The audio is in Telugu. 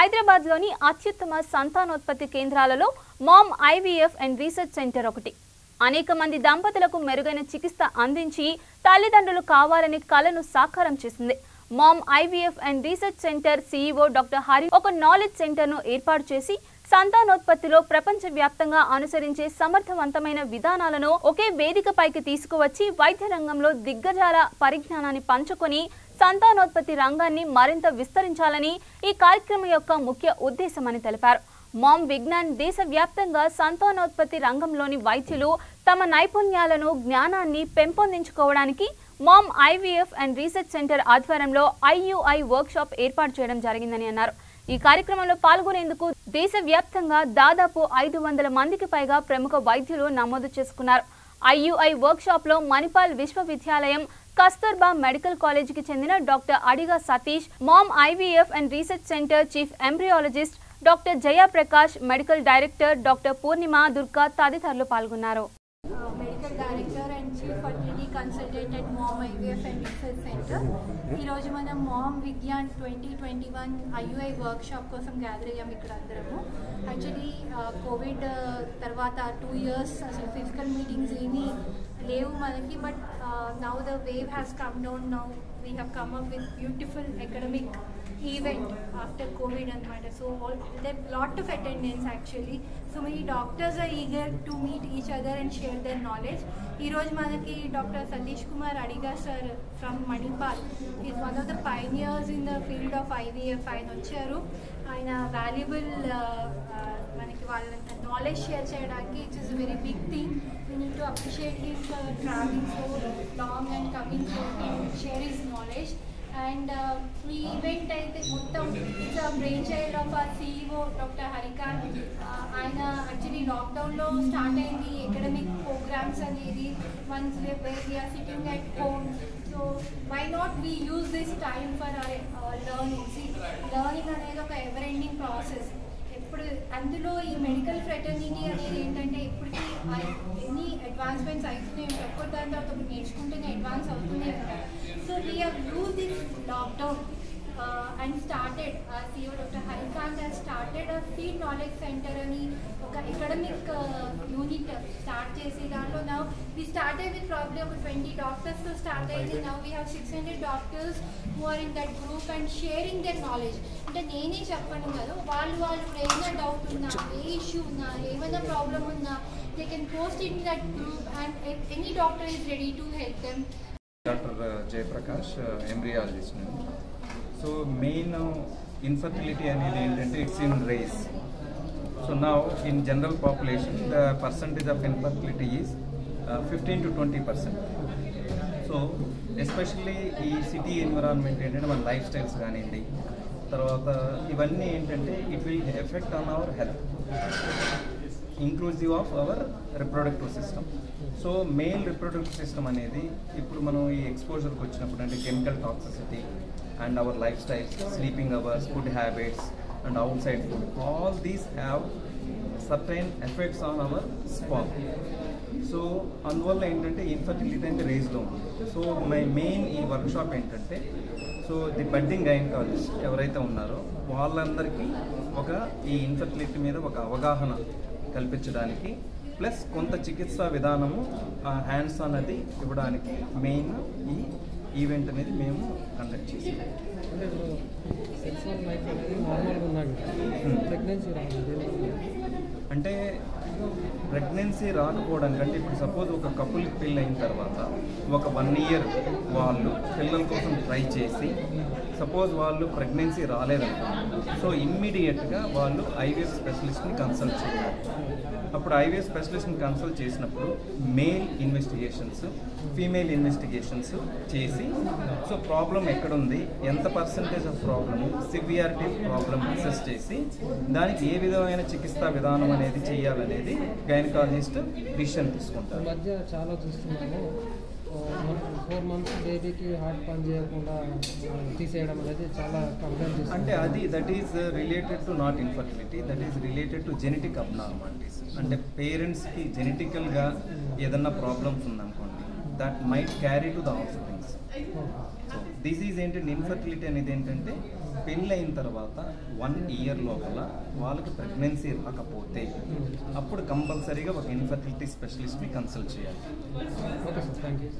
హైదరాబాద్లోని అత్యుత్తమ సంతానోత్పత్తి కేంద్రాలలో Mom IVF and research Centre ఒకటి. అనేక మంది దంపతులకు మెరుగైన చికిత్స అందించి తల్లిదండ్రులు కావాలని కలను సాకారం చేసింది. Mom IVF and research Centre CEO doctor Hari ఒక నాలెడ్జ్ సెంటర్ను ఏర్పాటు చేసి సంతానోత్పత్తిలో ప్రపంచవ్యాప్తంగా అనుసరించే సమర్థవంతమైన విధానాలను ఒకే వేదికపైకి తీసుకువచ్చి వైద్య రంగంలో దిగ్గజాల పరిజ్ఞానాన్ని పంచుకొని సంతానోత్పత్తి రంగాన్ని మరింత విస్తరించాలని ఈ కార్యక్రమం యొక్క ముఖ్య ఉద్దేశమని తెలిపారు. మామ్ విజ్ఞాన్ దేశవ్యాప్తంగా సంతానోత్పత్తి రంగంలోని వైద్యులు తమ నైపుణ్యాలను జ్ఞానాన్ని పెంపొందించుకోవడానికి Mom IVF and research Centre ఆధ్వర్యంలో IUI వర్క్షాప్ ఏర్పాటు చేయడం జరిగిందని అన్నారు. ఈ కార్యక్రమంలో పాల్గొనేందుకు దేశవ్యాప్తంగా దాదాపు 500 మందికి పైగా ప్రముఖ వైద్యులు నమోదు చేసుకున్నారు. IUI వర్క్షాప్లో మణిపాల్ విశ్వవిద్యాలయం కస్తూర్బా మెడికల్ కాలేజీకి చెందిన doctor Adiga Satish, Mom IVF and research centre chief embryologist doctor Jayaprakash, medical director doctor Purnima Durga తదితరులు పాల్గొన్నారు. Medical director and chief fertility consultant at Mom IVF and research centre. ఈరోజు మనం మామ్ విజ్ఞాన్ 2021 IUI వర్క్షాప్ కోసం గ్యాదర్ అయ్యాం ఇక్కడ అందరము. యాక్చువల్లీ కోవిడ్ తర్వాత 2 years అసలు ఫిజికల్ మీటింగ్స్ ఏమీ లేవు మనకి. But now the wave has come down. Now we have come up with beautiful academic event after COVID anamata. So there lot of attendance actually. So many doctors are eager to meet each other and share their knowledge. Ee roju manaki Dr. Satish Kumar Adiga sir from Manipal is one of the pioneers in the field of IVF. ఆయన వచ్చారు. ఆయన valuable మనకి వాళ్ళ knowledge share చేయడానికి it is a very big thing. We need to appreciate him for traveling so long and coming to share his knowledge. And we event అయితే మొత్తం it's a brain child of our CEO doctor Harikanth. ఆయన యాక్చువల్లీ లాక్డౌన్లో స్టార్ట్ అయింది అకాడమిక్ ప్రోగ్రామ్స్ అనేది. Once we're sitting at home, so why not we use this time for our learning. Learning అనేది ఒక ఎవర్ ఎండింగ్ ప్రాసెస్. ఇప్పుడు అందులో ఈ మెడికల్ ఫ్రెటర్నిటీ అనేది ఏంటంటే ఇప్పటికీ ఎన్ని అడ్వాన్స్మెంట్స్ అవుతున్నాయి ఉంటాయి. ఒక్కటి దాని తర్వాత ఒకటి నేర్చుకుంటూనే అడ్వాన్స్ అవుతూనే ఉంటాయి. So we have use this lockdown and started, CEO Dr. Harikant has started a Seed Knowledge Center అని ఒక academic unit start చేసి దాంట్లో now we started with probably over 20 doctors to start అయింది. Now we have 600 doctors who are in that group and sharing their knowledge. అంటే నేనే చెప్పను కదా, వాళ్ళు ఏమైనా డౌట్ ఉన్నా, ఏ ఇష్యూ ఉన్నా, ఏమైనా ప్రాబ్లమ్ ఉన్నా they can post it in that group and any doctor is ready to help them. Dr. Jayaprakash, embryologist. So main infertility అనేది ఏంటంటే it's in race. So now in general population the percentage of infertility is 15 to 20%. So especially ఈ సిటీ ఎన్విరాన్మెంట్ ఏంటంటే మన లైఫ్ స్టైల్స్ కానివ్వండి, తర్వాత ఇవన్నీ ఏంటంటే it will effect on our health inclusive of our reproductive system. So mail reproductive system అనేది ఇప్పుడు మనం ఈ ఎక్స్పోజర్కి వచ్చినప్పుడు అంటే chemical toxicity and our lifestyles, sleeping hours, food habits and outside food, all these have certain effects on our sperm. So అందువల్ల ఏంటంటే ఇన్ఫర్టిలిటీ అంటే రేజ్లో ఉంటుంది. సో మై మెయిన్ ఈ వర్క్షాప్ ఏంటంటే సో ది బడ్డింగ్ గైనకాలజిస్ట్ ఎవరైతే ఉన్నారో వాళ్ళందరికీ ఒక ఈ ఇన్ఫర్టిలిటీ మీద ఒక అవగాహన కల్పించడానికి ప్లస్ కొంత చికిత్సా విధానము హ్యాండ్స్ ఆన్ అది ఇవ్వడానికి మెయిన్ ఈ ఈవెంట్ అనేది మేము కండక్ట్ చేసాం. అంటే ప్రెగ్నెన్సీ రాకపోవడానికి అంటే ఇప్పుడు సపోజ్ ఒక కపుల్కి పెళ్ళి అయిన తర్వాత ఒక 1 year వాళ్ళు పిల్లల కోసం ట్రై చేసి సపోజ్ వాళ్ళు ప్రెగ్నెన్సీ రాలేదనుకో, సో ఇమ్మీడియట్గా వాళ్ళు ఐవీఎఫ్ స్పెషలిస్ట్ని కన్సల్ట్ చేయాలి. అప్పుడు ఐవీఎఫ్ స్పెషలిస్ట్ని కన్సల్ట్ చేసినప్పుడు మేల్ ఇన్వెస్టిగేషన్స్, ఫీమేల్ ఇన్వెస్టిగేషన్స్ చేసి సో ప్రాబ్లం ఎక్కడుంది, ఎంత percentage of problem, severity problem assess చేసి దానికి ఏ విధమైన చికిత్సా విధానం అనేది చేయాలనేది గైనకాలజిస్ట్ డిసిషన్ తీసుకుంటారు. మధ్య చాలా చూస్తున్నాము 4 months బేబీకి హార్ట్ పని చేయకుండా తీసేయడం అనేది చాలా కంప్లైంట్ చేస్తుంది. అంటే అది that is related to not infertility, that is related to genetic abnormalities. అంటే పేరెంట్స్కి జెనెటికల్గా ఏదన్నా ప్రాబ్లమ్స్ ఉందనుకోండి, that might carry to the ఆఫ్స్ప్రింగ్స్. So disease ఏంటంటే ఇన్ఫర్టిలిటీ అనేది ఏంటంటే పెళ్ళి అయిన తర్వాత 1 year లోపల వాళ్ళకి ప్రెగ్నెన్సీ రాకపోతే అప్పుడు కంపల్సరీగా ఒక ఇన్ఫర్టిలిటీ స్పెషలిస్ట్ని కన్సల్ట్ చేయాలి. Okay sir, thank you.